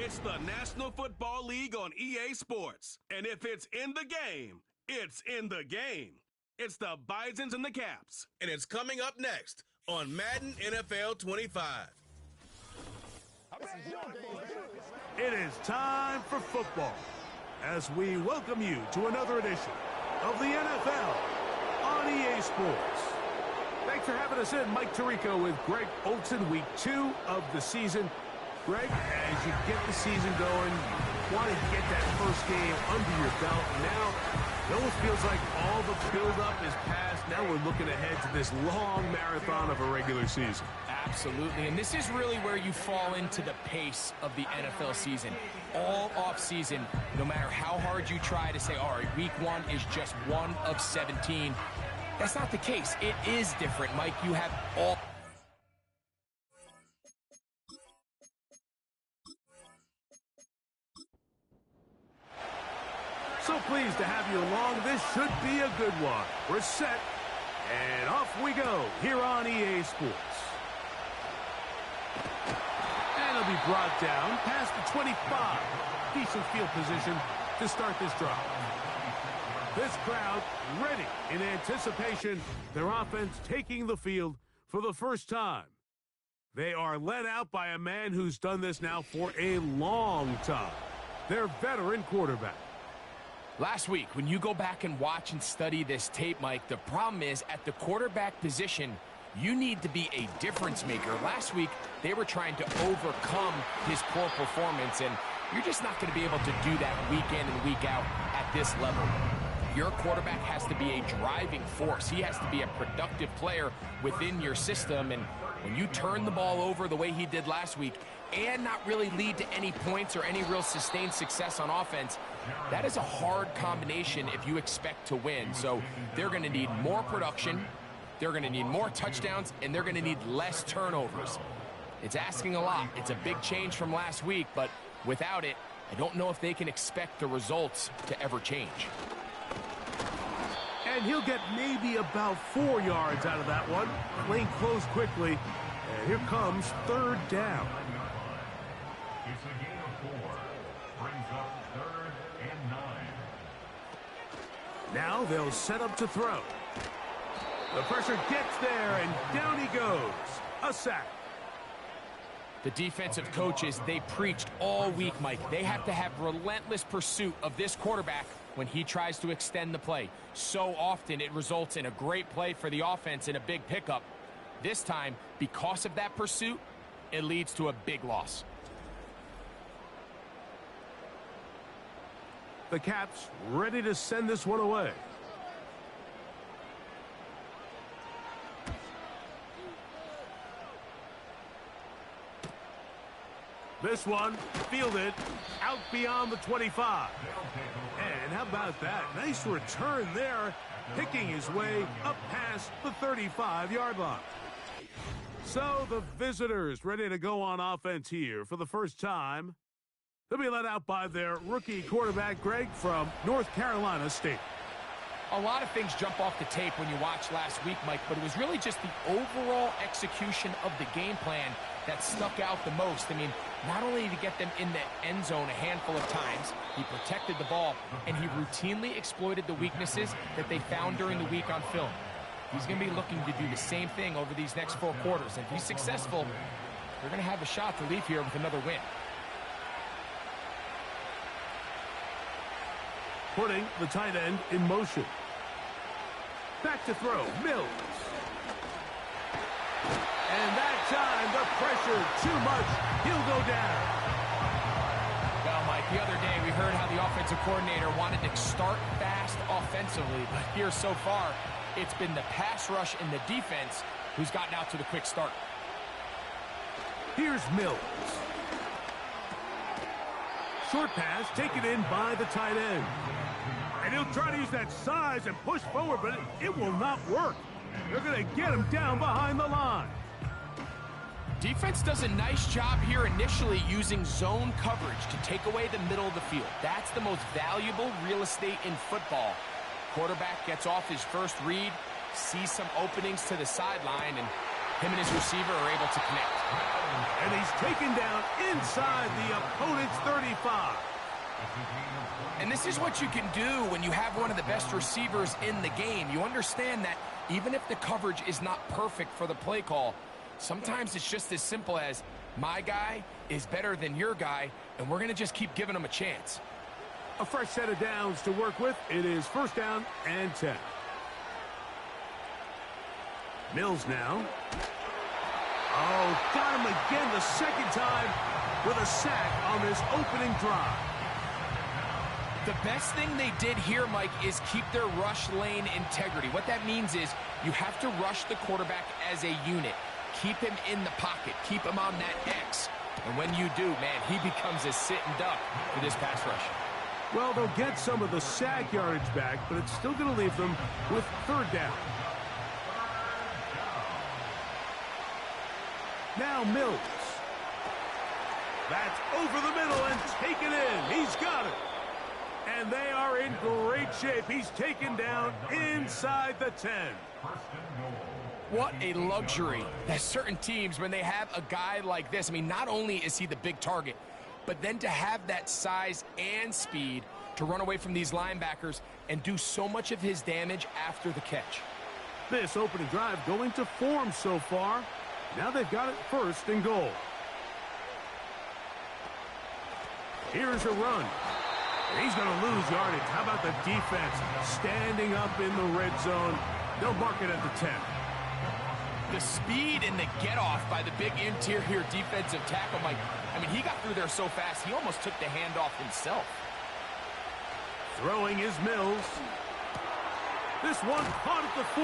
It's the National Football League on EA Sports. And if it's in the game, it's in the game. It's the Bisons and the Caps. And it's coming up next on Madden NFL 25. It is time for football as we welcome you to another edition of the NFL on EA Sports. Thanks for having us in. Mike Tirico with Greg Olson, week 2 of the season. Greg, as you get the season going, you want to get that first game under your belt. Now, it almost feels like all the build-up is past. Now we're looking ahead to this long marathon of a regular season. Absolutely, and this is really where you fall into the pace of the NFL season. All off-season, no matter how hard you try to say, all right, week 1 is just 1 of 17. That's not the case. It is different, Mike. You have all... So pleased to have you along. This should be a good one. We're set, and off we go here on EA Sports. And it'll be brought down past the 25. Decent field position to start this drive. This crowd ready in anticipation. Their offense taking the field for the first time. They are led out by a man who's done this now for a long time. Their veteran quarterback. Last week, when you go back and watch and study this tape, Mike, the problem is at the quarterback position, you need to be a difference maker. Last week, they were trying to overcome his poor performance, and you're just not going to be able to do that week in and week out at this level. Your quarterback has to be a driving force. He has to be a productive player within your system, and when you turn the ball over the way he did last week and not really lead to any points or any real sustained success on offense, that is a hard combination if you expect to win. So they're going to need more production, they're going to need more touchdowns, and they're going to need less turnovers. It's asking a lot. It's a big change from last week, but without it, I don't know if they can expect the results to ever change. And he'll get maybe about 4 yards out of that one. Lane closed quickly, and here comes third down. It's a gain of 4. Brings up 3rd and 9. Now they'll set up to throw. The pressure gets there, and down he goes. A sack. The defensive coaches, they preached all week, Mike. They have to have relentless pursuit of this quarterback when he tries to extend the play. So often it results in a great play for the offense and a big pickup. This time, because of that pursuit, it leads to a big loss. The Caps ready to send this one away. This one fielded out beyond the 25. And how about that? Nice return there, picking his way up past the 35-yard line. So the visitors ready to go on offense here for the first time. They'll be led out by their rookie quarterback, Greg, from North Carolina State. A lot of things jump off the tape when you watch last week, Mike, but it was really just the overall execution of the game plan that stuck out the most. I mean, not only did he get them in the end zone a handful of times, he protected the ball, and he routinely exploited the weaknesses that they found during the week on film. He's going to be looking to do the same thing over these next 4 quarters. And if he's successful, they're going to have a shot to leave here with another win. Putting the tight end in motion. Back to throw, Mills. And that time, the pressure too much. He'll go down. Well, Mike, the other day we heard how the offensive coordinator wanted to start fast offensively, but here so far, it's been the pass rush and the defense who's gotten out to the quick start. Here's Mills. Short pass taken in by the tight end. And he'll try to use that size and push forward, but it will not work. They're going to get him down behind the line. Defense does a nice job here initially using zone coverage to take away the middle of the field. That's the most valuable real estate in football. Quarterback gets off his first read, sees some openings to the sideline, and Him and his receiver are able to connect. And he's taken down inside the opponent's 35. And this is what you can do when you have one of the best receivers in the game. You understand that even if the coverage is not perfect for the play call, sometimes it's just as simple as my guy is better than your guy, and we're going to just keep giving him a chance. A fresh set of downs to work with. It is first down and 10. Mills now. Oh, got him again the second time with a sack on this opening drive. The best thing they did here, Mike, is keep their rush lane integrity. What that means is you have to rush the quarterback as a unit. Keep him in the pocket. Keep him on that X. And when you do, man, he becomes a sitting duck for this pass rush. Well, they'll get some of the sack yardage back, but it's still going to leave them with third down. Now Mills. That's over the middle and taken in. He's got it. And they are in great shape. He's taken down inside the 10. What a luxury that certain teams, when they have a guy like this, I mean, not only is he the big target, but then to have that size and speed to run away from these linebackers and do so much of his damage after the catch. This opening drive going to form so far. Now they've got it first and goal. Here's a run. He's going to lose yardage. How about the defense standing up in the red zone? They'll mark it at the 10. The speed and the get-off by the big interior defensive tackle, Mike. I mean, he got through there so fast, he almost took the handoff himself. Throwing is Mills. This one caught at the 4.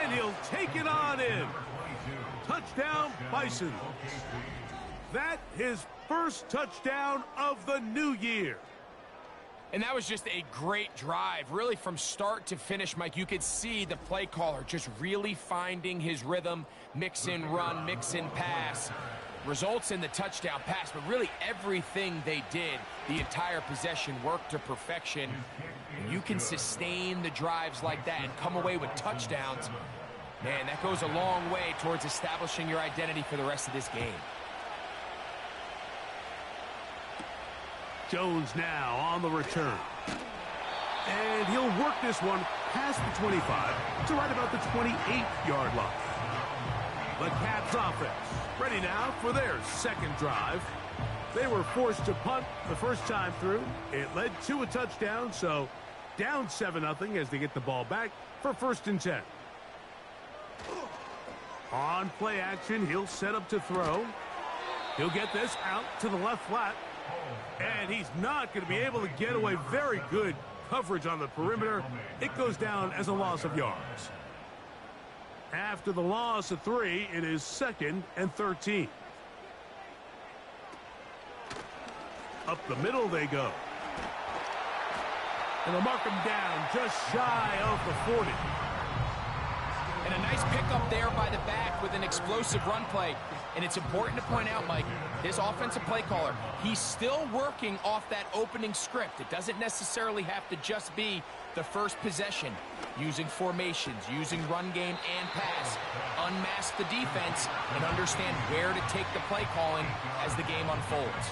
And he'll take it on in. Touchdown, Bison. That his first touchdown of the new year. And that was just a great drive, really from start to finish, Mike. You could see the play caller just really finding his rhythm, mix in run, mix in pass. Results in the touchdown pass, but really everything they did, the entire possession worked to perfection. And you can sustain the drives like that and come away with touchdowns. Man, that goes a long way towards establishing your identity for the rest of this game. Jones now on the return. And he'll work this one past the 25 to right about the 28-yard line. The Caps offense ready now for their second drive. They were forced to punt the first time through. It led to a touchdown, so down 7-0 as they get the ball back for first and 10. On play action, he'll set up to throw. He'll get this out to the left flat. And he's not going to be able to get away. Very good coverage on the perimeter. It goes down as a loss of yards. After the loss of 3, it is 2nd and 13. Up the middle they go. And they'll mark him down just shy of the 40. And a nice pickup there by the back with an explosive run play. And it's important to point out, Mike, this offensive play caller, he's still working off that opening script. It doesn't necessarily have to just be the first possession. Using formations, using run game and pass. Unmask the defense and understand where to take the play calling as the game unfolds.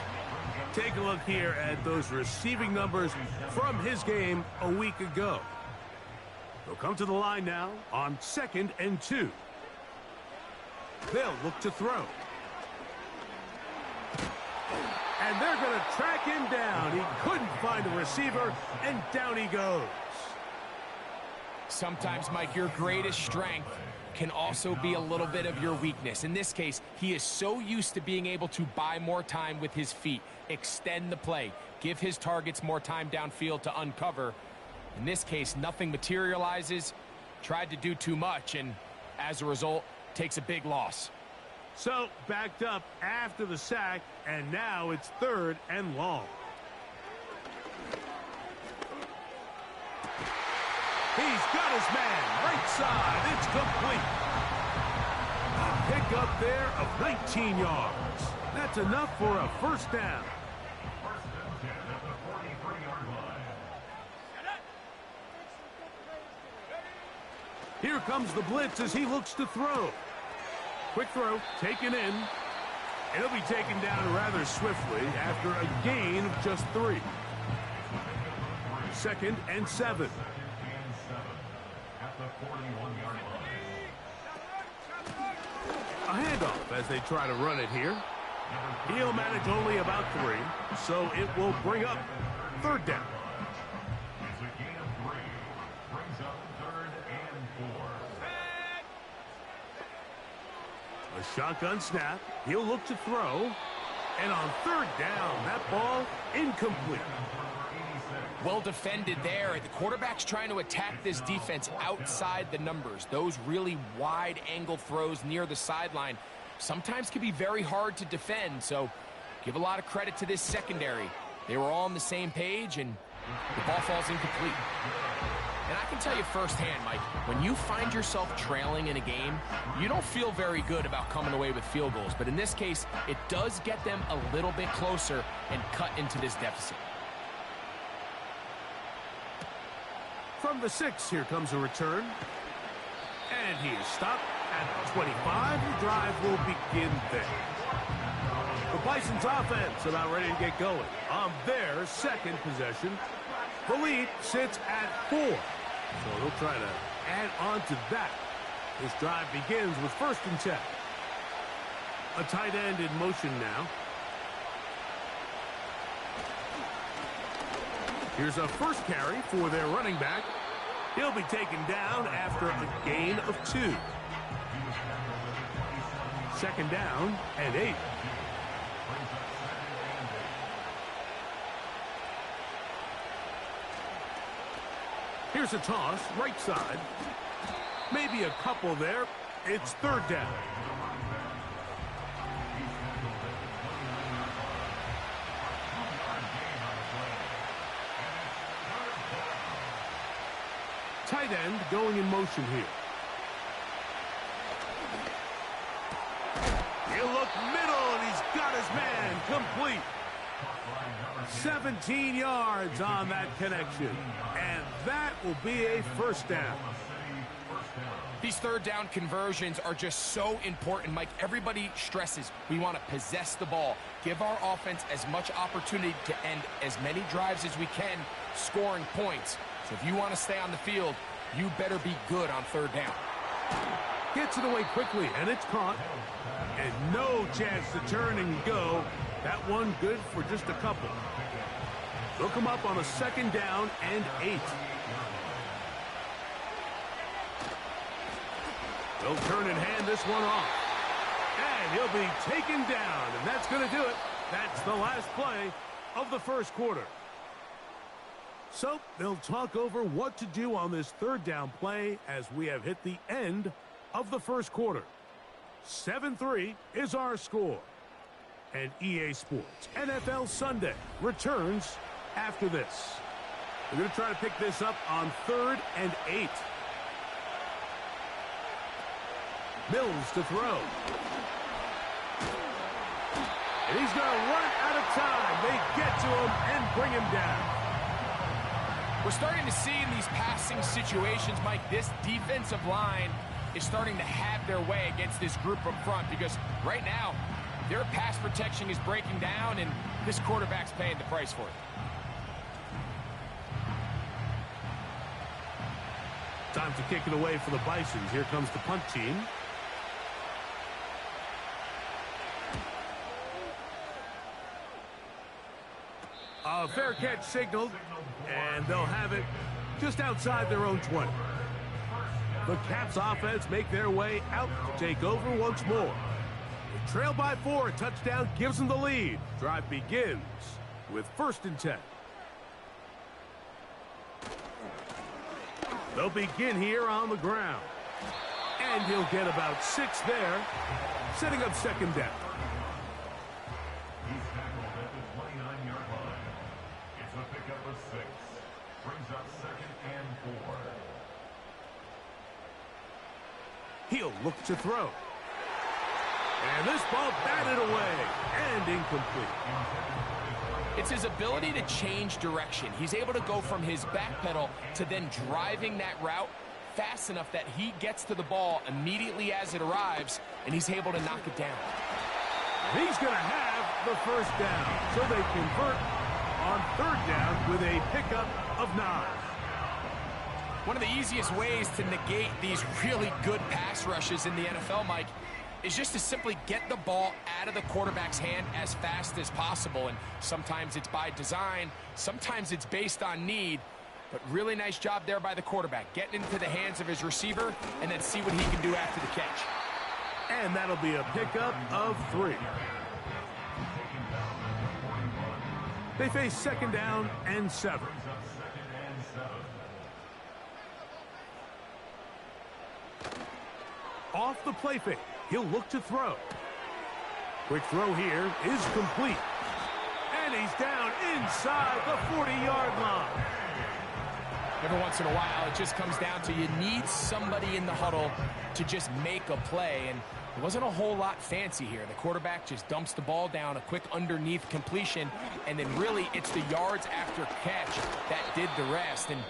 Take a look here at those receiving numbers from his game a week ago. They'll come to the line now on 2nd and 2. They'll look to throw. And they're going to track him down. He couldn't find a receiver, and down he goes. Sometimes, Mike, your greatest strength can also be a little bit of your weakness. In this case, he is so used to being able to buy more time with his feet, extend the play, give his targets more time downfield to uncover. In this case, nothing materializes, tried to do too much, and as a result, takes a big loss. So, backed up after the sack, and now it's 3rd and long. He's got his man, right side, it's complete. A pickup there of 19 yards. That's enough for a first down. Here comes the blitz as he looks to throw. quick throw, taken in. And he'll be taken down rather swiftly after a gain of just 3. 2nd and 7. A handoff as they try to run it here. He'll manage only about 3, so it will bring up 3rd down. It's a gain of 3. Brings up 3rd and 4. A shotgun snap. He'll look to throw. And on 3rd down, that ball incomplete. Well defended there. The quarterback's trying to attack this defense outside the numbers. Those really wide angle throws near the sideline sometimes can be very hard to defend, so give a lot of credit to this secondary. They were all on the same page, and the ball falls incomplete. And I can tell you firsthand, Mike, when you find yourself trailing in a game, you don't feel very good about coming away with field goals. But in this case, it does get them a little bit closer and cut into this deficit. From the 6, here comes a return. And he is stopped at 25. The drive will begin there. The Bison's offense about ready to get going on their 2nd possession. The lead sits at 4. So they'll try to add on to that. This drive begins with 1st and 10. A tight end in motion now. Here's a first carry for their running back. He'll be taken down after a gain of 2. 2nd down and 8. Here's a toss, right side. Maybe a couple there. It's 3rd down. Tight end going in motion here. He'll look middle, and he's got his man complete. 17 yards on that connection. And that will be a 1st down. These 3rd down conversions are just so important, Mike. Everybody stresses we want to possess the ball, give our offense as much opportunity to end as many drives as we can, scoring points. So if you want to stay on the field, you better be good on 3rd down. Gets it away quickly, and it's caught. And no chance to turn and go. That one good for just a couple. They'll come up on a 2nd down and 8. They'll turn and hand this one off. And he'll be taken down, and that's going to do it. That's the last play of the 1st quarter. So they'll talk over what to do on this 3rd down play as we have hit the end of the 1st quarter. 7-3 is our score. And EA Sports NFL Sunday returns after this. We're going to try to pick this up on 3rd and 8. Mills to throw. And he's going to run out of time. They get to him and bring him down. We're starting to see in these passing situations, Mike, this defensive line is starting to have their way against this group up front because right now, their pass protection is breaking down, and this quarterback's paying the price for it. Time to kick it away for the Bisons. Here comes the punt team. A fair catch signaled, and they'll have it just outside their own 20. The Caps offense make their way out to take over once more. They trail by 4. A touchdown gives them the lead. Drive begins with 1st and 10. They'll begin here on the ground. And he'll get about 6 there, setting up 2nd down. He's tackled at the 29-yard line. It's a pickup of 6. Brings up 2nd and 4. He'll look to throw. And this ball batted away and incomplete. It's his ability to change direction. He's able to go from his back pedal to then driving that route fast enough that he gets to the ball immediately as it arrives and he's able to knock it down. He's going to have the first down, so they convert on third down with a pickup of 9. One of the easiest ways to negate these really good pass rushes in the NFL, Mike, is just to simply get the ball out of the quarterback's hand as fast as possible. And sometimes it's by design, sometimes it's based on need. But really nice job there by the quarterback, getting into the hands of his receiver and then see what he can do after the catch. And that'll be a pickup of 3. They face second down and 7. Off the play fake, he'll look to throw. Quick throw here is complete. And he's down inside the 40-yard line. Every once in a while, it just comes down to you need somebody in the huddle to just make a play. And it wasn't a whole lot fancy here. The quarterback just dumps the ball down, a quick underneath completion, and then really it's the yards after catch that did the rest. And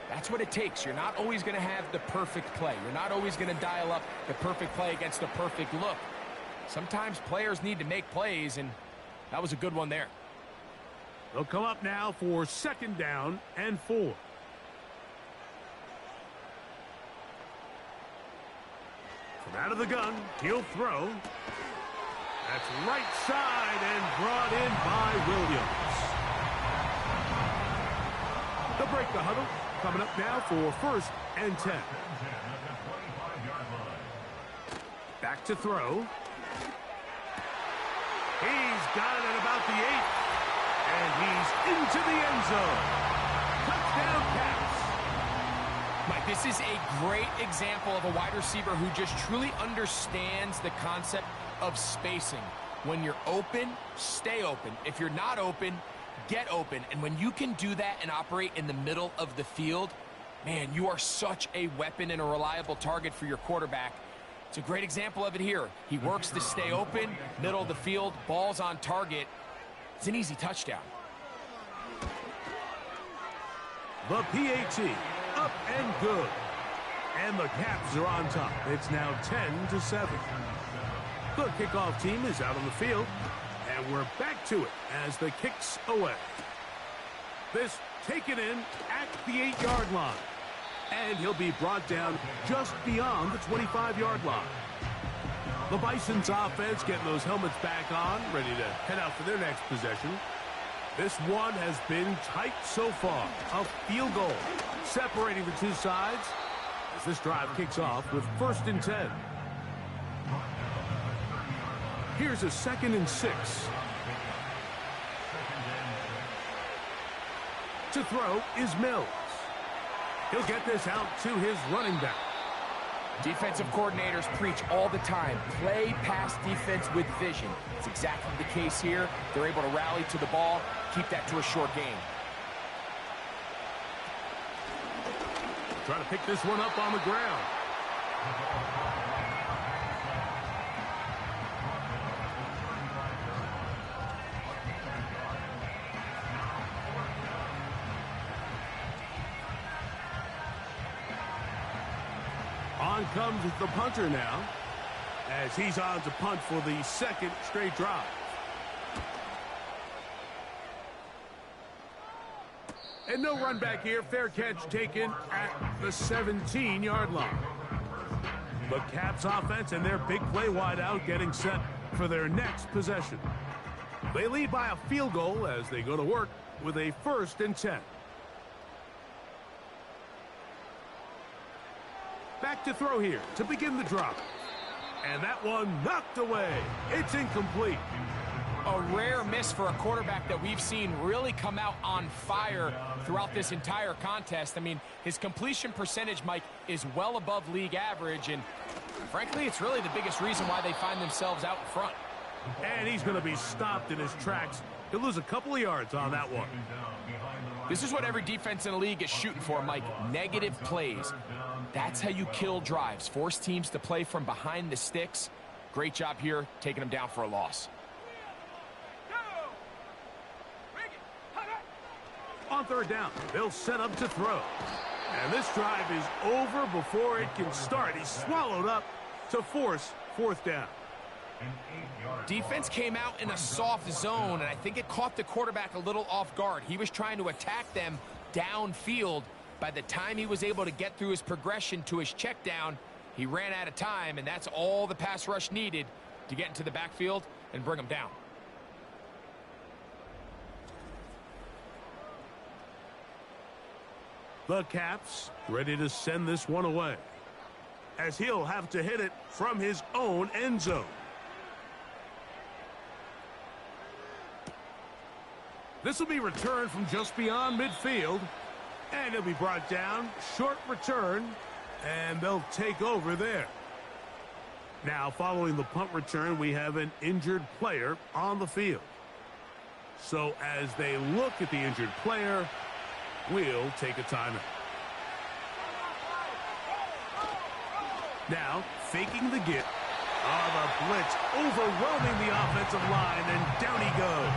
that's what it takes. You're not always going to have the perfect play. You're not always going to dial up the perfect play against the perfect look. Sometimes players need to make plays, and that was a good one there. They'll come up now for second down and 4. From out of the gun, he'll throw. That's right side and brought in by Williams. They'll break the huddle. Coming up now for first and 10. Back to throw. He's got it at about the 8. And he's into the end zone. Touchdown Cats. Mike, this is a great example of a wide receiver who just truly understands the concept of spacing. When you're open, stay open. If you're not open, get open. And when you can do that and operate in the middle of the field, man, you are such a weapon and a reliable target for your quarterback. It's a great example of it here. He works to stay open, middle of the field, ball's on target. It's an easy touchdown. The PAT, up and good. And the Caps are on top. It's now 10-7. The kickoff team is out on the field. And we're back to it as the kick's away. This taken in at the 8-yard line. And he'll be brought down just beyond the 25-yard line. The Bison's offense getting those helmets back on, ready to head out for their next possession. This one has been tight so far. A field goal separating the two sides as this drive kicks off with first and 10. Here's a 2nd and 6. To throw is Mills. He'll get this out to his running back. Defensive coordinators preach all the time, play pass defense with vision. It's exactly the case here. They're able to rally to the ball, keep that to a short game. Trying to pick this one up on the ground. On comes the punter now, as he's on to punt for the second straight drive. And no run back here. Fair catch taken at the 17-yard line. The Caps offense and their big play wideout getting set for their next possession. They lead by a field goal as they go to work with a 1st and 10. Back to throw here to begin the drive. And that one knocked away. It's incomplete. A rare miss for a quarterback that we've seen really come out on fire throughout this entire contest. I mean, his completion percentage, Mike, is well above league average. And frankly, it's really the biggest reason why they find themselves out in front. And he's going to be stopped in his tracks. He'll lose a couple of yards on that one. This is what every defense in the league is shooting for, Mike. Negative plays. That's how you kill drives. Force teams to play from behind the sticks. Great job here, taking them down for a loss. On third down, they'll set up to throw. And this drive is over before it can start. He's swallowed up to force fourth down. Defense came out in a soft zone, and I think it caught the quarterback a little off guard. He was trying to attack them downfield. By the time he was able to get through his progression to his check down, he ran out of time, and that's all the pass rush needed to get into the backfield and bring him down. The Caps ready to send this one away, as he'll have to hit it from his own end zone. This will be returned from just beyond midfield, and it'll be brought down. Short return, and they'll take over there. Now, following the punt return, we have an injured player on the field. So as they look at the injured player, we'll take a timeout. Now, faking the get. The blitz overwhelming the offensive line, and down he goes.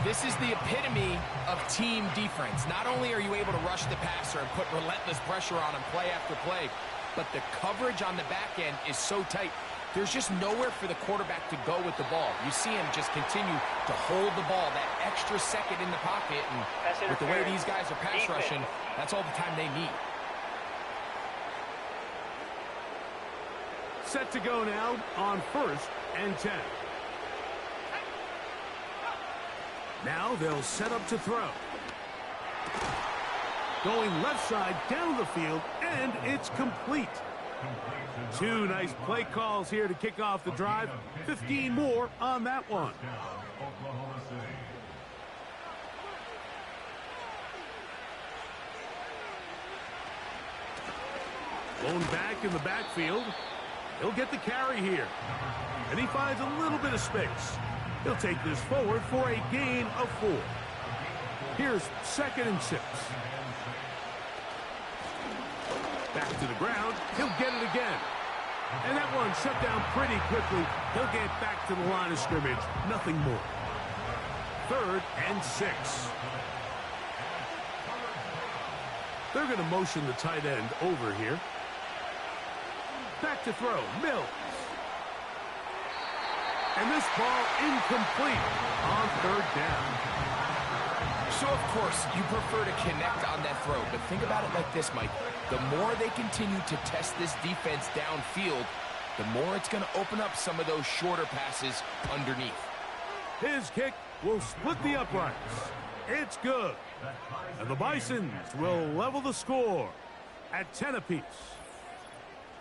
This is the epitome of team defense. Not only are you able to rush the passer and put relentless pressure on him play after play, but the coverage on the back end is so tight. There's just nowhere for the quarterback to go with the ball. You see him just continue to hold the ball that extra second in the pocket, and with the way these guys are pass rushing, that's all the time they need. Set to go now on 1st and 10. Now they'll set up to throw. Going left side down the field, and it's complete. Two nice play calls here to kick off the drive. 15 more on that one. Blown back in the backfield. He'll get the carry here. And he finds a little bit of space. He'll take this forward for a gain of 4. Here's 2nd and 6. Back to the ground. He'll get it again. And that one shut down pretty quickly. He'll get back to the line of scrimmage. Nothing more. 3rd and 6. They're going to motion the tight end over here. Back to throw. Mills. And this ball incomplete on 3rd down. So, of course, you prefer to connect on that throw, but think about it like this, Mike. The more they continue to test this defense downfield, the more it's going to open up some of those shorter passes underneath. His kick will split the uprights. It's good. And the Bisons will level the score at 10 apiece.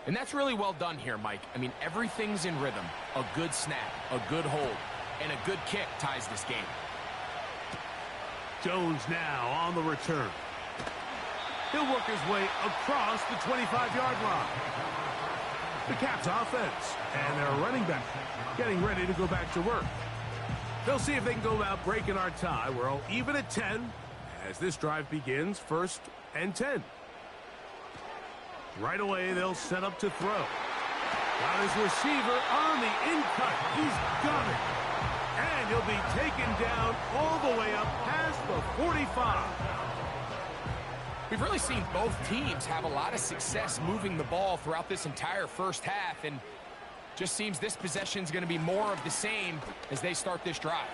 And that's really well done here, Mike. I mean, everything's in rhythm. A good snap, a good hold, and a good kick ties this game. Jones now on the return. He'll work his way across the 25-yard line. The Caps offense and their running back getting ready to go back to work. They'll see if they can go about breaking our tie. We're all even at 10 as this drive begins. 1st and 10. Right away, they'll set up to throw. Got his receiver on the in-cut. He's got it. And he'll be taken down all the way up past the 45. We've really seen both teams have a lot of success moving the ball throughout this entire first half, and just seems this possession is going to be more of the same as they start this drive.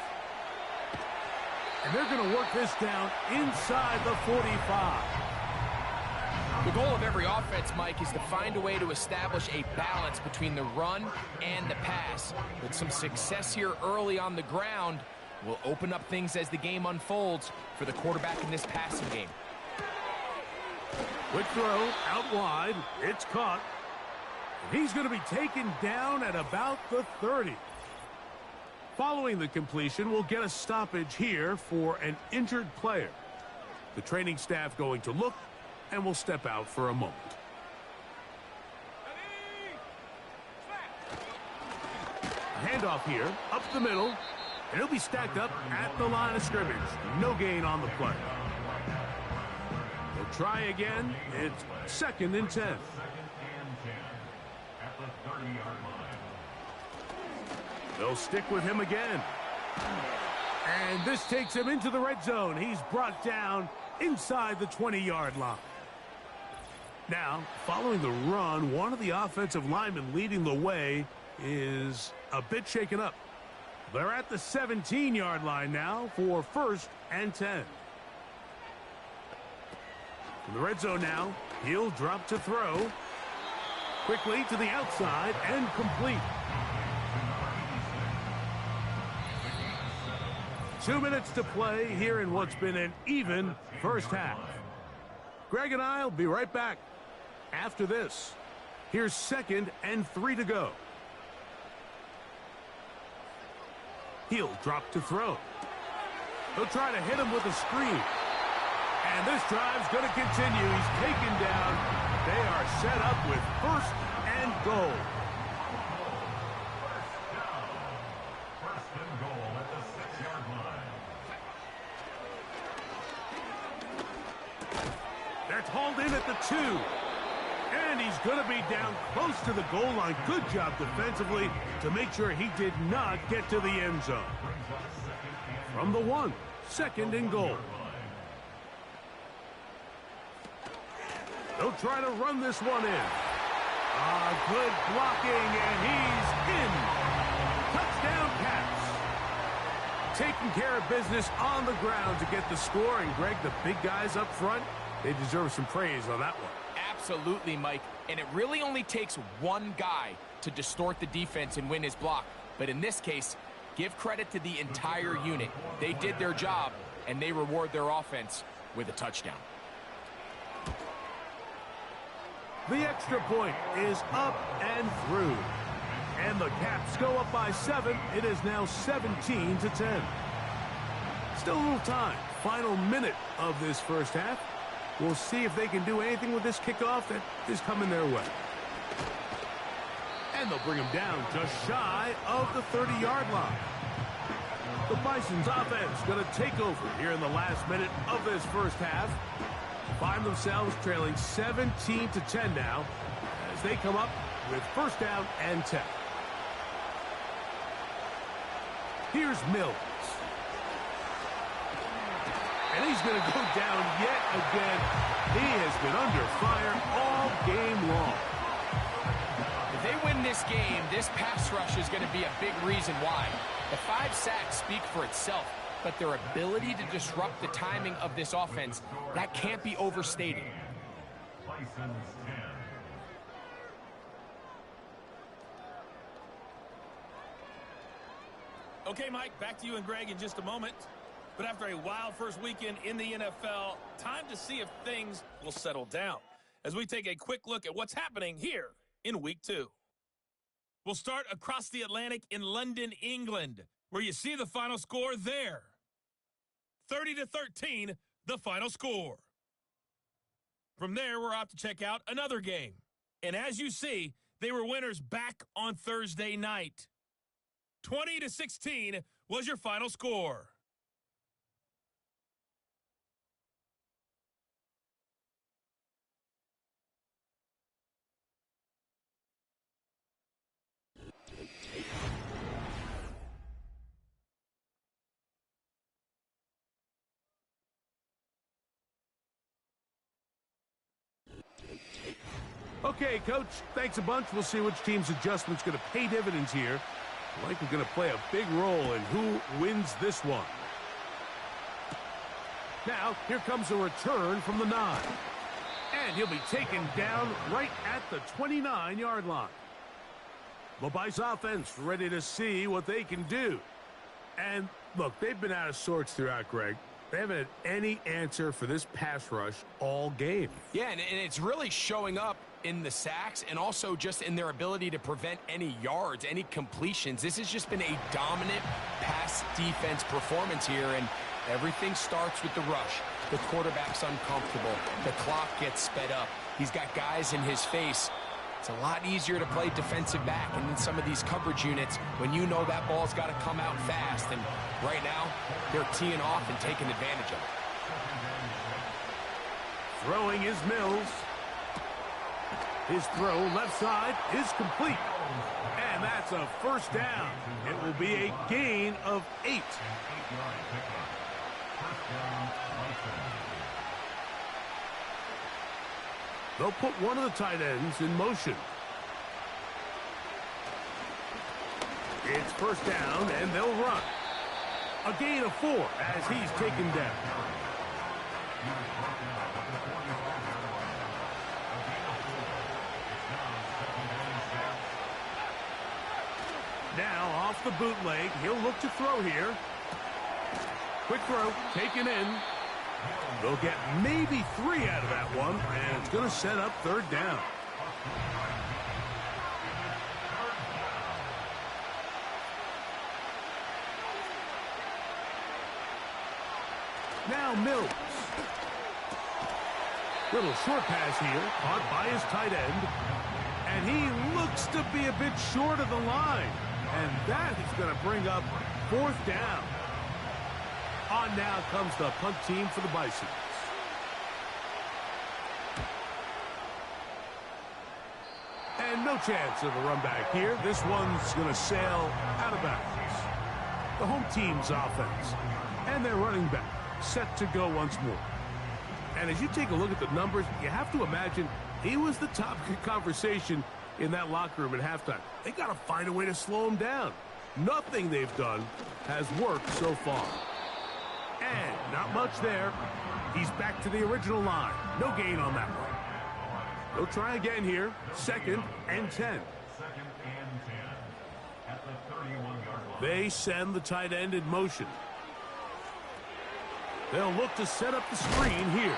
And they're going to work this down inside the 45. The goal of every offense, Mike, is to find a way to establish a balance between the run and the pass. With some success here early on the ground will open up things as the game unfolds for the quarterback in this passing game. Quick throw out wide. It's caught. And he's going to be taken down at about the 30. Following the completion, we'll get a stoppage here for an injured player. The training staff going to look, and we'll step out for a moment. A handoff here, up the middle, and he'll be stacked up at the line of scrimmage. No gain on the play. They'll try again. It's 2nd and 10. They'll stick with him again. And this takes him into the red zone. He's brought down inside the 20-yard line. Now, following the run, one of the offensive linemen leading the way is a bit shaken up. They're at the 17-yard line now for 1st and 10. In the red zone now, he'll drop to throw. Quickly to the outside and complete. 2 minutes to play here in what's been an even first half. Greg and I will be right back after this. Here's 2nd and 3 to go. He'll drop to throw. He'll try to hit him with a screen. And this drive's going to continue. He's taken down. They are set up with 1st and goal. First and goal at the 6-yard line. That's hauled in at the 2. And he's going to be down close to the goal line. Good job defensively to make sure he did not get to the end zone. From the 1, 2nd and goal. They'll try to run this one in. Good blocking, and he's in. Touchdown Cats. Taking care of business on the ground to get the score. And, Greg, the big guys up front, they deserve some praise on that one. Absolutely, Mike. And it really only takes one guy to distort the defense and win his block. But in this case, give credit to the entire unit. They did their job, and they reward their offense with a touchdown. The extra point is up and through. And the Caps go up by 7. It is now 17-10. Still a little time. Final minute of this first half. We'll see if they can do anything with this kickoff that is coming their way. And they'll bring him down just shy of the 30-yard line. The Bison's offense going to take over here in the last minute of this first half. Find themselves trailing 17-10 now as they come up with 1st down and 10. Here's Mills. And he's going to go down yet again. He has been under fire all game long. If they win this game, this pass rush is going to be a big reason why. The 5 sacks speak for itself, but their ability to disrupt the timing of this offense, that can't be overstated. Bison's 10. Okay, Mike, back to you and Greg in just a moment. But after a wild first weekend in the NFL, time to see if things will settle down as we take a quick look at what's happening here in Week 2. We'll start across the Atlantic in London, England, where you see the final score there. 30-13, the final score. From there, we're off to check out another game. And as you see, they were winners back on Thursday night. 20-16 was your final score. Okay, Coach, thanks a bunch. We'll see which team's adjustment's going to pay dividends here. Likely going to play a big role in who wins this one. Now, here comes a return from the 9. And he'll be taken down right at the 29-yard line. The Bice offense ready to see what they can do. And, look, they've been out of sorts throughout, Greg. They haven't had any answer for this pass rush all game. Yeah, and it's really showing up in the sacks and also just in their ability to prevent any yards, any completions. This has just been a dominant pass defense performance here, and everything starts with the rush. The quarterback's uncomfortable. The clock gets sped up. He's got guys in his face. It's a lot easier to play defensive back and in some of these coverage units when you know that ball's got to come out fast. And right now, they're teeing off and taking advantage of it. Throwing is Mills. His throw left side is complete. And that's a 1st down. It will be a gain of 8. They'll put one of the tight ends in motion. It's first down, and they'll run. A gain of 4 as he's taken down. Now off the bootleg, he'll look to throw here. Quick throw, taken in. They'll get maybe 3 out of that one, and it's going to set up third down. Now Mills. Little short pass here, caught by his tight end. And he looks to be a bit short of the line. And that is going to bring up fourth down. On now comes the punt team for the Bisons. And no chance of a run back here. This one's going to sail out of bounds. The home team's offense and their running back set to go once more. And as you take a look at the numbers, you have to imagine he was the topic of conversation in that locker room at halftime. They got to find a way to slow him down. Nothing they've done has worked so far. And not much there. He's back to the original line. No gain on that one. They'll try again here. 2nd and 10. 2nd and 10 at the 31-yard line. They send the tight end in motion. They'll look to set up the screen here.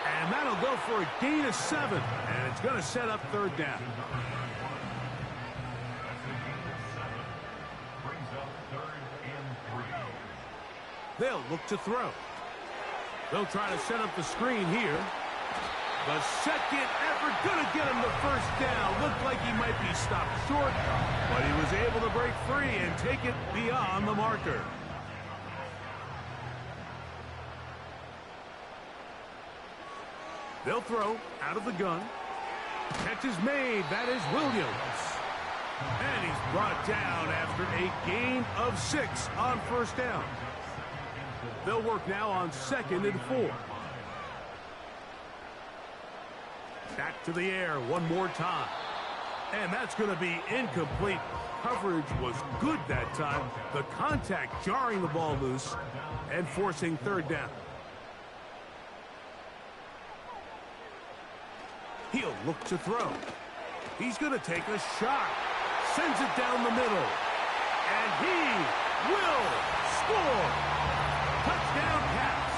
And that'll go for a gain of 7. And it's going to set up third down. Brings up 3rd and 3. They'll look to throw. They'll try to set up the screen here. The second effort going to get him the first down. Looked like he might be stopped short, but he was able to break free and take it beyond the marker. They'll throw out of the gun. Catch is made. That is Williams. And he's brought down after a gain of 6 on first down. They'll work now on 2nd and 4. Back to the air one more time. And that's going to be incomplete. Coverage was good that time. The contact jarring the ball loose and forcing third down. He'll look to throw. He's going to take a shot. Sends it down the middle. And he will score. Touchdown Cats.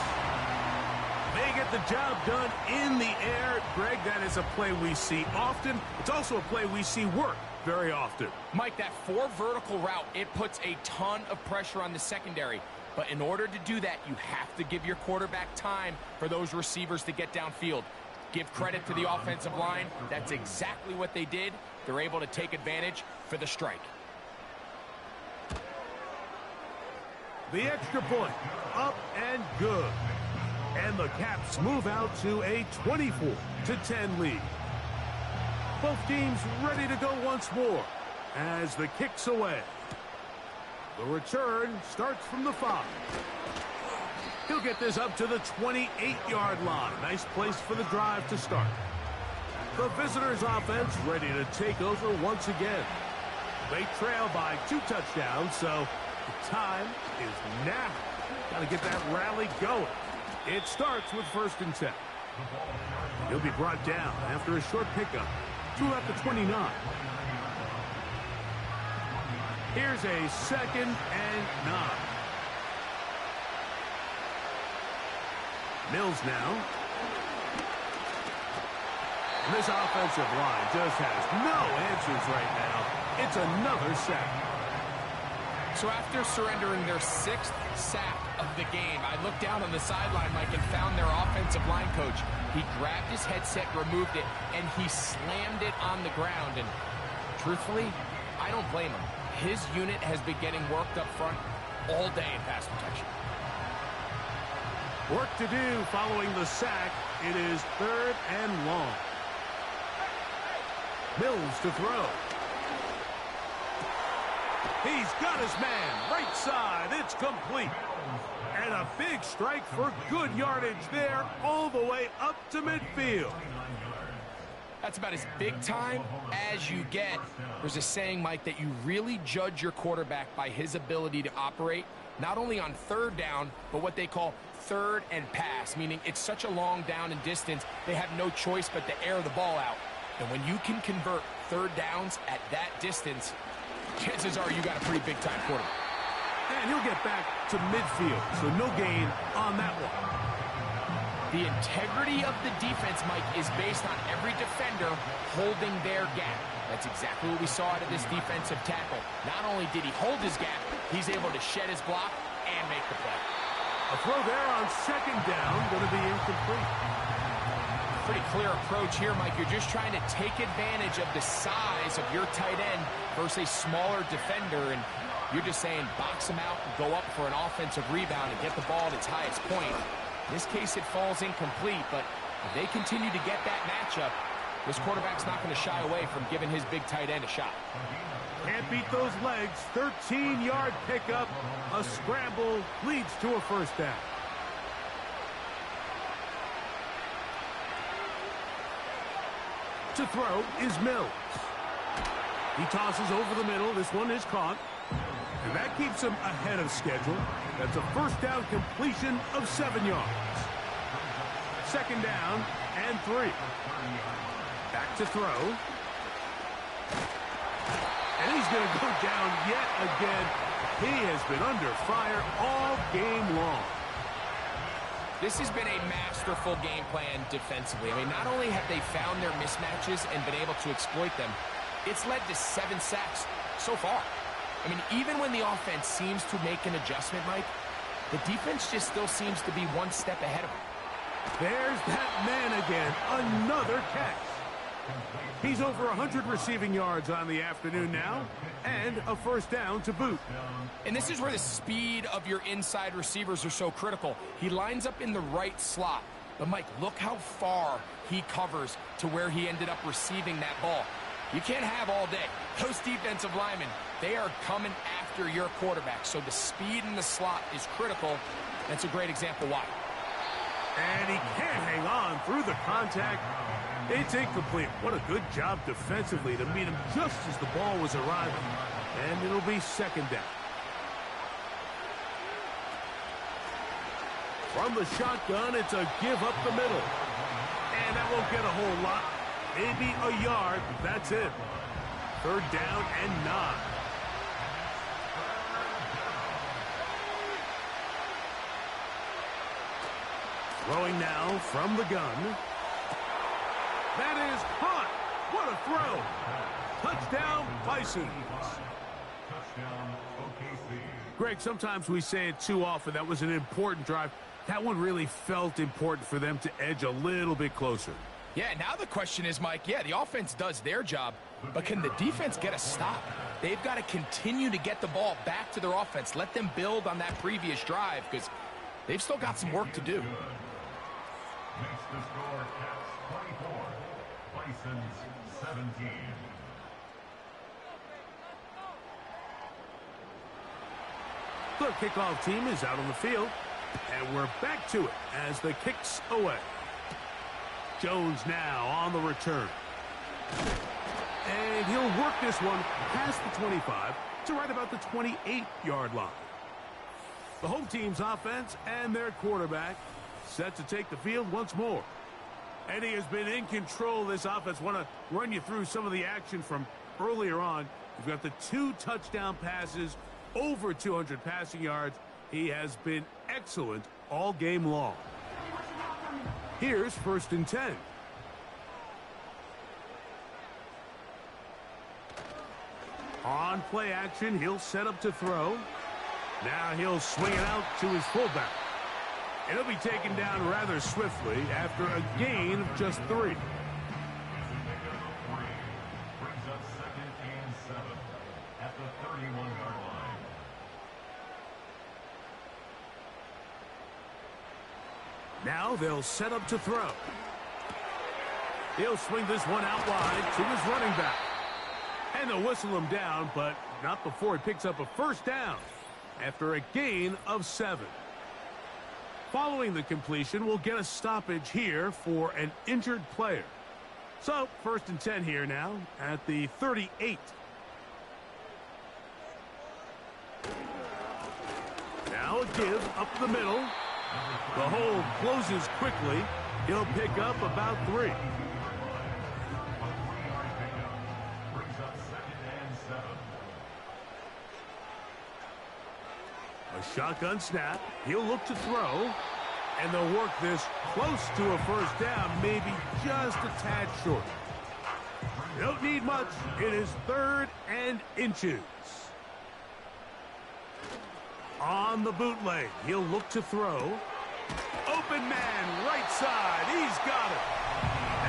They get the job done in the air. Greg, that is a play we see often. It's also a play we see work very often. Mike, that 4 vertical route, it puts a ton of pressure on the secondary. But in order to do that, you have to give your quarterback time for those receivers to get downfield. Give credit to the offensive line. That's exactly what they did. They're able to take advantage for the strike. The extra point, up and good. And the Caps move out to a 24-10 lead. Both teams ready to go once more as the kick's away. The return starts from the 5. He'll get this up to the 28-yard line. Nice place for the drive to start. The visitors' offense ready to take over once again. They trail by 2 touchdowns, so the time is now. Got to get that rally going. It starts with 1st and 10. He'll be brought down after a short pickup to about the 29. Here's a 2nd and 9. Mills now. And this offensive line just has no answers right now. It's another sack. So after surrendering their 6th sack of the game, I looked down on the sideline, Mike, and found their offensive line coach. He grabbed his headset, removed it, and he slammed it on the ground. And truthfully, I don't blame him. His unit has been getting worked up front all day in pass protection. Work to do following the sack. It is 3rd and long. Mills to throw. He's got his man. Right side. It's complete. And a big strike for good yardage there all the way up to midfield. That's about as big time as you get. There's a saying, Mike, that you really judge your quarterback by his ability to operate, not only on third down, but what they call third and pass, meaning it's such a long down and distance, they have no choice but to air the ball out. And when you can convert third downs at that distance, chances are you got a pretty big-time quarterback. And he'll get back to midfield, so no gain on that one. The integrity of the defense, Mike, is based on every defender holding their gap. That's exactly what we saw out of this defensive tackle. Not only did he hold his gap, he's able to shed his block and make the play. A throw there on second down, going to be incomplete. Pretty clear approach here, Mike. You're just trying to take advantage of the size of your tight end versus a smaller defender, and you're just saying box him out and go up for an offensive rebound and get the ball at its highest point. In this case, it falls incomplete, but if they continue to get that matchup, this quarterback's not going to shy away from giving his big tight end a shot. Can't beat those legs. 13-yard pickup. A scramble leads to a first down. To throw is Mills. He tosses over the middle. This one is caught. And that keeps him ahead of schedule. That's a first down completion of 7 yards. Second down and 3. Back to throw. And he's going to go down yet again. He has been under fire all game long. This has been a masterful game plan defensively. I mean, not only have they found their mismatches and been able to exploit them, it's led to 7 sacks so far. I mean, even when the offense seems to make an adjustment, Mike, the defense just still seems to be one step ahead of them. There's that man again. Another catch. He's over 100 receiving yards on the afternoon now, and a first down to boot. And this is where the speed of your inside receivers are so critical. He lines up in the right slot. But, Mike, look how far he covers to where he ended up receiving that ball. You can't have all day. Those defensive linemen, they are coming after your quarterback. So the speed in the slot is critical. That's a great example why. And he can't hang on through the contact. It's incomplete. What a good job defensively to meet him just as the ball was arriving. And it'll be second down. From the shotgun, it's a give up the middle. And that won't get a whole lot. Maybe a yard. That's it. Third down and 9. Throwing now from the gun. That is caught. What a throw. Touchdown, Bisons. Touchdown, OKC. Greg, sometimes we say it too often. That was an important drive. That one really felt important for them to edge a little bit closer. Yeah, now the question is, Mike, yeah, the offense does their job, but can the defense get a stop? They've got to continue to get the ball back to their offense. Let them build on that previous drive because they've still got some work to do. Makes the score Caps 24, Bisons 17. The kickoff team is out on the field, and we're back to it as the kick's away. Jones now on the return. And he'll work this one past the 25 to right about the 28-yard line. The home team's offense and their quarterback set to take the field once more. And he has been in control of this offense. Want to run you through some of the action from earlier on. We've got the 2 touchdown passes, over 200 passing yards. He has been excellent all game long. Here's first and 10. On play action, he'll set up to throw. Now he'll swing it out to his fullback. And he'll be taken down rather swiftly after a gain of just 3. Brings up second and 7 at the 31-yard line. Now they'll set up to throw. He'll swing this one out wide to his running back. And they'll whistle him down, but not before he picks up a first down after a gain of 7. Following the completion, we'll get a stoppage here for an injured player. So, 1st and 10 here now at the 38. Now a give up the middle. The hold closes quickly. He'll pick up about 3. A shotgun snap. He'll look to throw. And they'll work this close to a first down, maybe just a tad short. Don't need much. It is 3rd and inches. On the bootleg, he'll look to throw. Open man, right side. He's got it.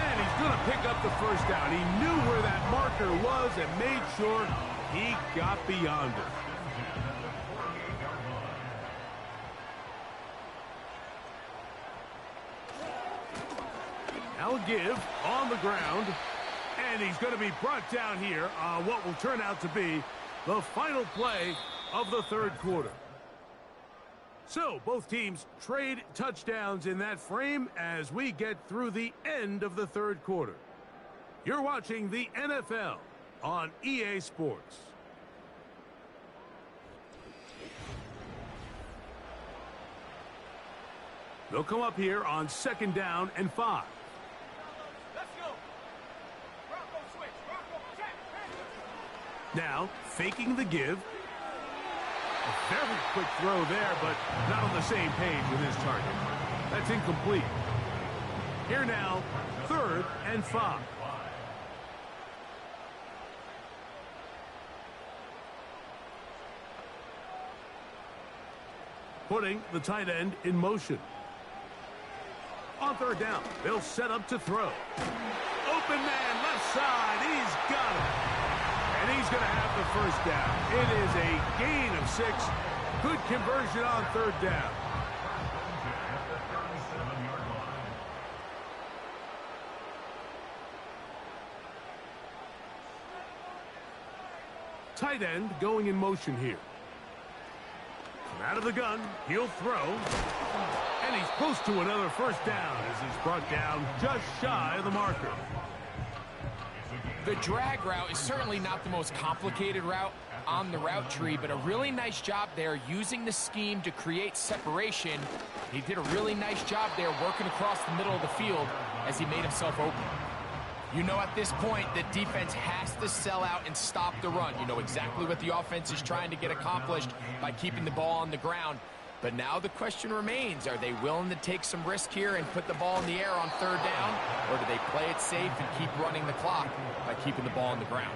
And he's going to pick up the first down. He knew where that marker was and made sure he got beyond it. Now a give on the ground. And he's going to be brought down here on what will turn out to be the final play of the 3rd quarter. So, both teams trade touchdowns in that frame as we get through the end of the 3rd quarter. You're watching the NFL on EA Sports. They'll come up here on 2nd down and 5. Now, faking the give. A very quick throw there, but not on the same page with his target. That's incomplete. Here now, 3rd and 5. Putting the tight end in motion. On 3rd down, they'll set up to throw. Open man, left side, he's got it. And he's going to have the first down. It is a gain of 6. Good conversion on 3rd down. Tight end going in motion here. From out of the gun, he'll throw. And he's close to another first down as he's brought down just shy of the marker. The drag route is certainly not the most complicated route on the route tree, but a really nice job there using the scheme to create separation. He did a really nice job there working across the middle of the field as he made himself open. You know at this point the defense has to sell out and stop the run. You know exactly what the offense is trying to get accomplished by keeping the ball on the ground. But now the question remains, are they willing to take some risk here and put the ball in the air on 3rd down? Or do they play it safe and keep running the clock by keeping the ball on the ground?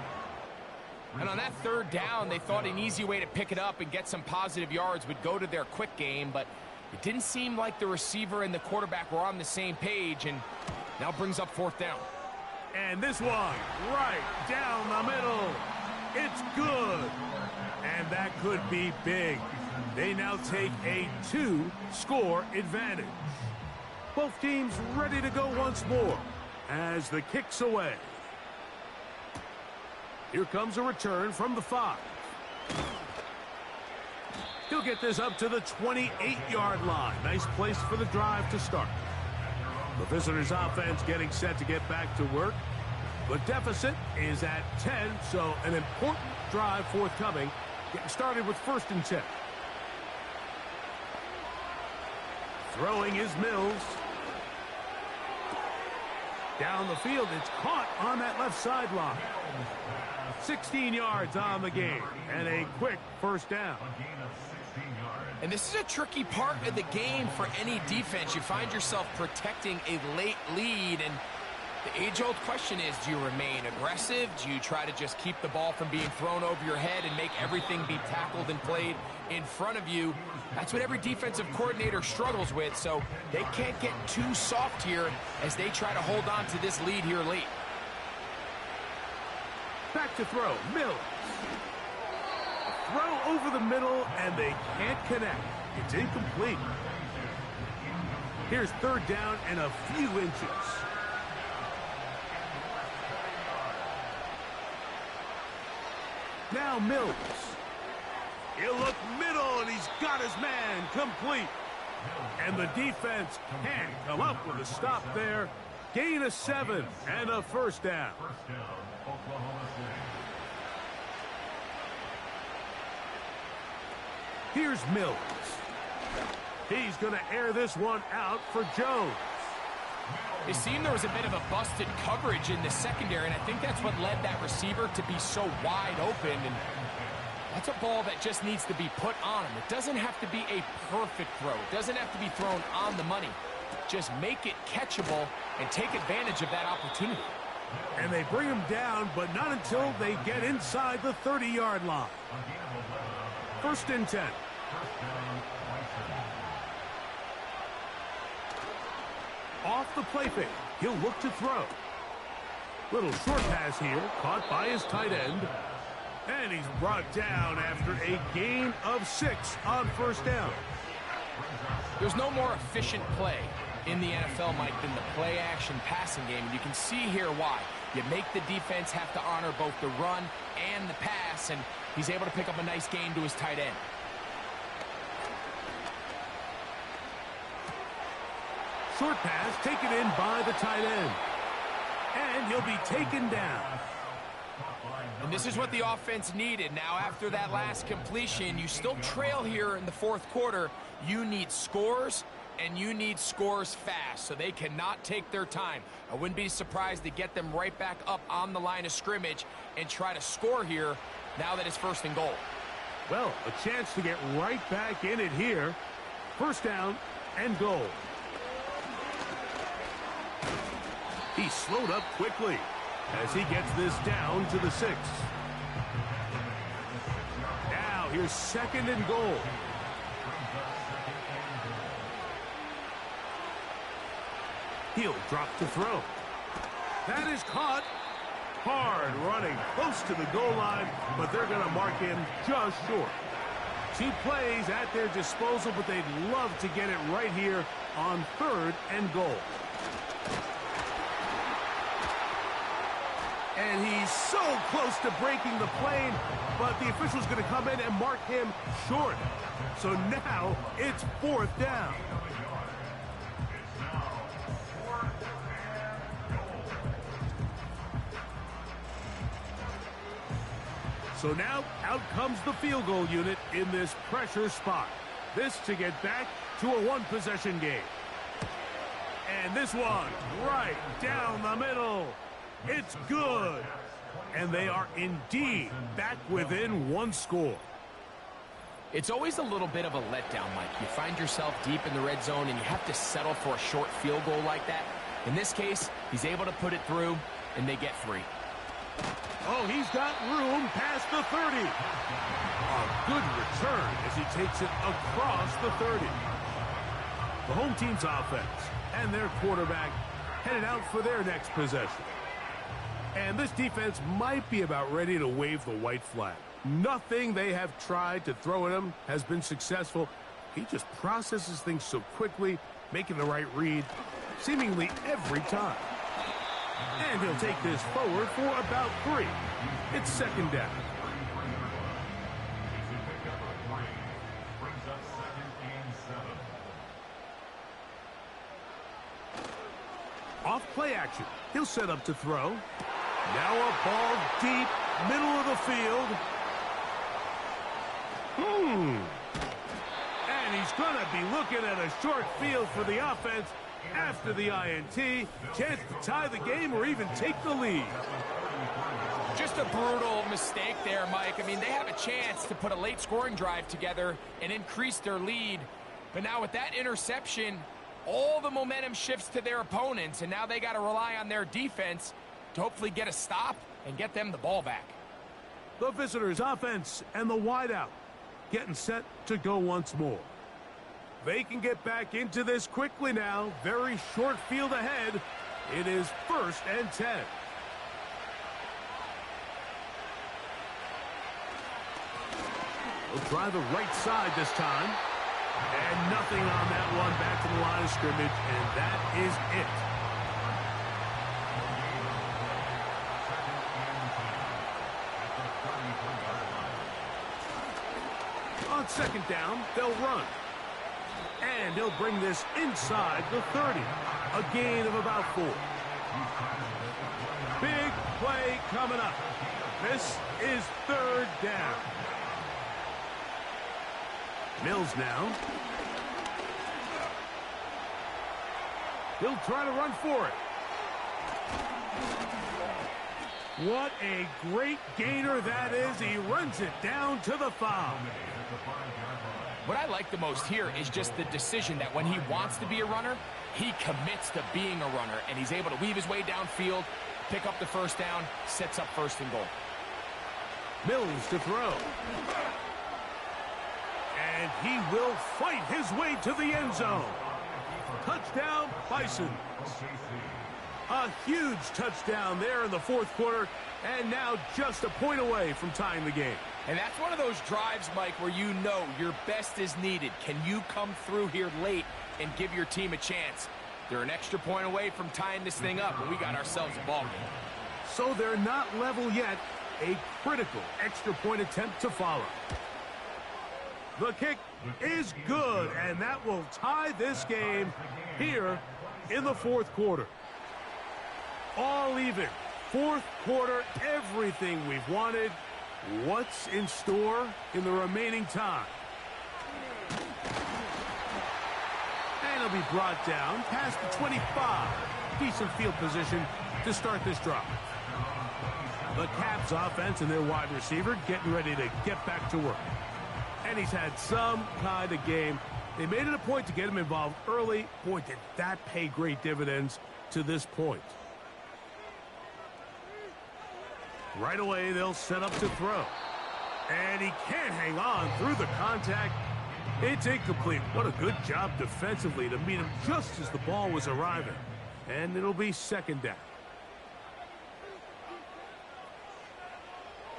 And on that 3rd down, they thought an easy way to pick it up and get some positive yards would go to their quick game, but it didn't seem like the receiver and the quarterback were on the same page, and now brings up 4th down. And this one, right down the middle. It's good. And that could be big. They now take a 2-score advantage. Both teams ready to go once more as the kick's away. Here comes a return from the 5. He'll get this up to the 28-yard line. Nice place for the drive to start. The visitors' offense getting set to get back to work. The deficit is at 10, so an important drive forthcoming. Getting started with 1st and 10. Throwing is Mills. Down the field, it's caught on that left sideline. 16 yards on the game, and a quick first down. And this is a tricky part of the game for any defense. You find yourself protecting a late lead, and the age-old question is, do you remain aggressive? Do you try to just keep the ball from being thrown over your head and make everything be tackled and played in front of you? That's what every defensive coordinator struggles with, so they can't get too soft here as they try to hold on to this lead here late. Back to throw, Mills. Throw over the middle, and they can't connect. It's incomplete. Here's 3rd down and a few inches. Now Mills. He'll look middle, and he's got his man complete. And the defense can't come up with a stop there. Gain of 7 and a first down. First down, Oklahoma City. Here's Mills. He's going to air this one out for Jones. It seemed there was a bit of a busted coverage in the secondary, and I think that's what led that receiver to be so wide open. And that's a ball that just needs to be put on him. It doesn't have to be a perfect throw. It doesn't have to be thrown on the money. Just make it catchable and take advantage of that opportunity. And they bring him down, but not until they get inside the 30-yard line. First and 10. Off the play fake, he'll look to throw. Little short pass here, caught by his tight end. And he's brought down after a gain of 6 on first down. There's no more efficient play in the NFL, Mike, than the play-action passing game. And you can see here why. You make the defense have to honor both the run and the pass, and he's able to pick up a nice gain to his tight end. Short pass taken in by the tight end. And he'll be taken down. And this is what the offense needed. Now, after that last completion, you still trail here in the fourth quarter. You need scores, and you need scores fast, so they cannot take their time. I wouldn't be surprised to get them right back up on the line of scrimmage and try to score here now that it's first and goal. Well, a chance to get right back in it here. First down and goal. He slowed up quickly as he gets this down to the 6. Now here's second and goal. He'll drop to throw. That is caught. Hard running close to the goal line, but they're going to mark him just short. 2 plays at their disposal, but they'd love to get it right here on third and goal. And he's so close to breaking the plane, but the official's going to come in and mark him short. So now it's fourth down. So now out comes the field goal unit in this pressure spot. This to get back to a one-possession game. And this one right down the middle. It's good. And they are indeed back within 1 score. It's always a little bit of a letdown, Mike. You find yourself deep in the red zone and you have to settle for a short field goal like that. In this case, he's able to put it through, and they get 3. Oh, he's got room past the 30. A good return as he takes it across the 30. The home team's offense and their quarterback headed out for their next possession. And this defense might be about ready to wave the white flag. Nothing they have tried to throw at him has been successful. He just processes things so quickly, making the right read seemingly every time. And he'll take this forward for about 3. It's second down. Off play action. He'll set up to throw. Now a ball deep, middle of the field. And he's going to be looking at a short field for the offense after the INT. Chance to tie the game or even take the lead. Just a brutal mistake there, Mike. I mean, they have a chance to put a late scoring drive together and increase their lead. But now with that interception, all the momentum shifts to their opponents, and now they got to rely on their defense to hopefully get a stop and get them the ball back. The visitors' offense and the wideout getting set to go once more. They can get back into this quickly now. Very short field ahead. It is first and 10. We'll try the right side this time. And nothing on that one back to the line of scrimmage, and that is it. On second down, they'll run. And he'll bring this inside the 30. A gain of about 4. Big play coming up. This is third down. Mills now. He'll try to run for it. What a great gainer that is. He runs it down to the 5. What I like the most here is just the decision that when he wants to be a runner, he commits to being a runner, and he's able to weave his way downfield, pick up the first down, sets up 1st and goal. Mills to throw. And he will fight his way to the end zone. Touchdown, Bison. A huge touchdown there in the 4th quarter, and now just a point away from tying the game. And that's one of those drives, Mike, where you know your best is needed. Can you come through here late and give your team a chance? They're an extra point away from tying this thing up, and we got ourselves a ball game. So they're not level yet. A critical extra point attempt to follow. The kick is good, and that will tie this game here in the 4th quarter. All even. 4th quarter, everything we've wanted. What's in store in the remaining time? And he'll be brought down past the 25. Decent field position to start this drive. The Caps offense and their wide receiver getting ready to get back to work. And he's had some kind of game. They made it a point to get him involved early. Boy, did that pay great dividends to this point. Right away, they'll set up to throw. And he can't hang on through the contact. It's incomplete. What a good job defensively to meet him just as the ball was arriving. And it'll be 2nd down.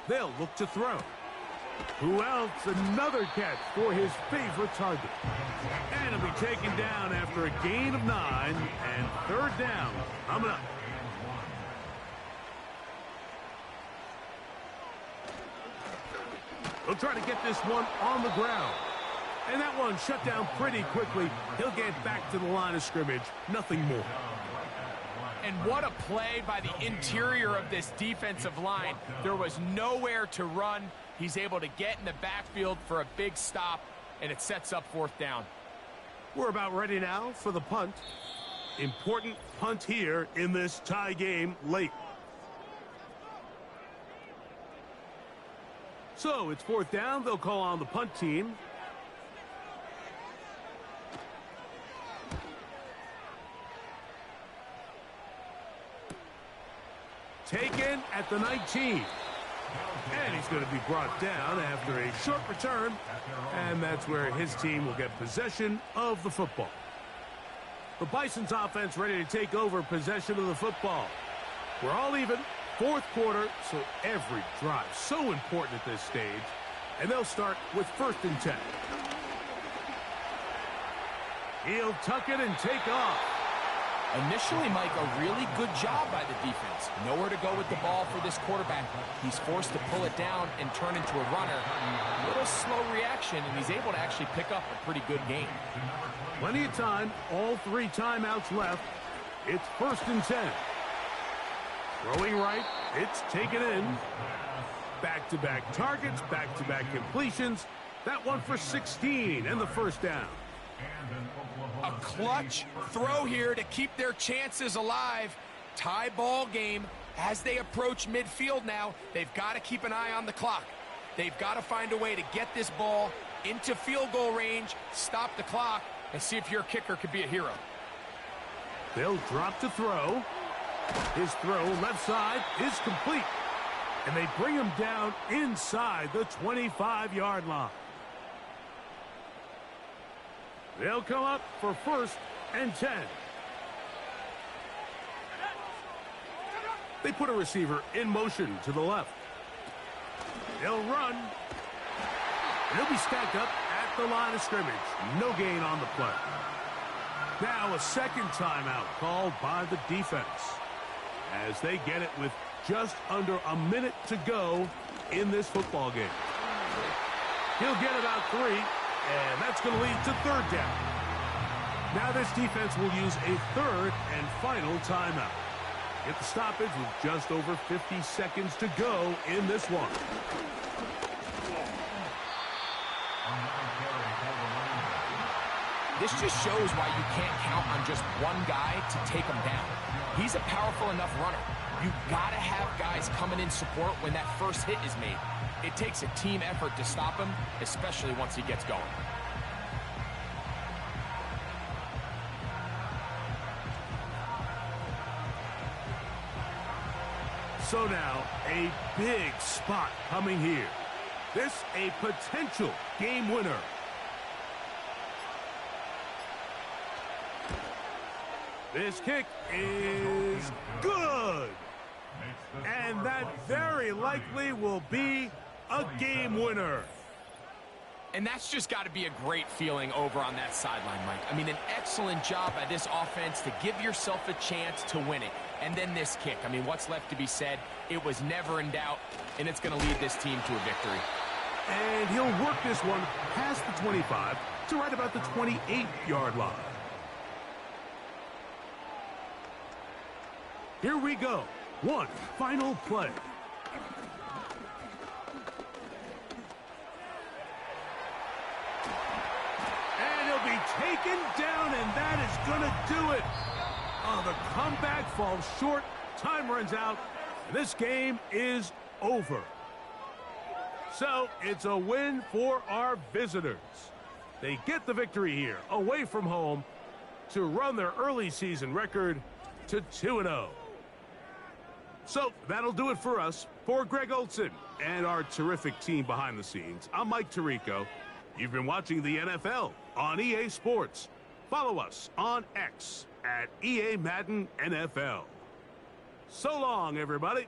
They'll look to throw. Who else? Another catch for his favorite target. And he'll be taken down after a gain of 9 and 3rd down coming up. He'll try to get this one on the ground. And that one shut down pretty quickly. He'll get back to the line of scrimmage. Nothing more. And what a play by the interior of this defensive line. There was nowhere to run. He's able to get in the backfield for a big stop, and it sets up 4th down. We're about ready now for the punt. Important punt here in this tie game late. So it's 4th down. They'll call on the punt team. Taken at the 19. And he's going to be brought down after a short return. And that's where his team will get possession of the football. The Bison's offense ready to take over possession of the football. We're all even. 4th quarter, so every drive so important at this stage. And they'll start with 1st and 10. He'll tuck it and take off. Initially, Mike, a really good job by the defense. Nowhere to go with the ball for this quarterback. He's forced to pull it down and turn into a runner. A little slow reaction, and he's able to actually pick up a pretty good game. Plenty of time. All 3 timeouts left. It's 1st and 10. Throwing right. It's taken in. Back-to-back targets. Back-to-back completions. That one for 16 and the 1st down. A clutch throw here to keep their chances alive. Tie ball game as they approach midfield now. They've got to keep an eye on the clock. They've got to find a way to get this ball into field goal range, stop the clock, and see if your kicker could be a hero. They'll drop to throw. His throw left side is complete. And they bring him down inside the 25-yard line. They'll come up for 1st and 10. They put a receiver in motion to the left. They'll run. He'll be stacked up at the line of scrimmage. No gain on the play. Now a 2nd timeout called by the defense as they get it with just under a minute to go in this football game. He'll get about 3, and that's going to lead to 3rd down. Now this defense will use a 3rd and final timeout. get the stoppage with just over 50 seconds to go in this one. This just shows why you can't count on just one guy to take him down. He's a powerful enough runner. You gotta have guys coming in support when that first hit is made. It takes a team effort to stop him, especially once he gets going. So now, a big spot coming here. This a potential game winner. This kick is good. And that very likely will be a game winner. And that's just got to be a great feeling over on that sideline, Mike. I mean, an excellent job by this offense to give yourself a chance to win it. And then this kick. I mean, what's left to be said? It was never in doubt, and it's going to lead this team to a victory. And he'll work this one past the 25 to right about the 28-yard line. Here we go. One final play. And he'll be taken down, and that is going to do it. Oh, the comeback falls short. Time runs out. And this game is over. So it's a win for our visitors. They get the victory here, away from home, to run their early season record to 2-0. So that'll do it for us. For Greg Olson and our terrific team behind the scenes, I'm Mike Tirico. You've been watching the NFL on EA Sports. Follow us on X at EA Madden NFL. So long, everybody.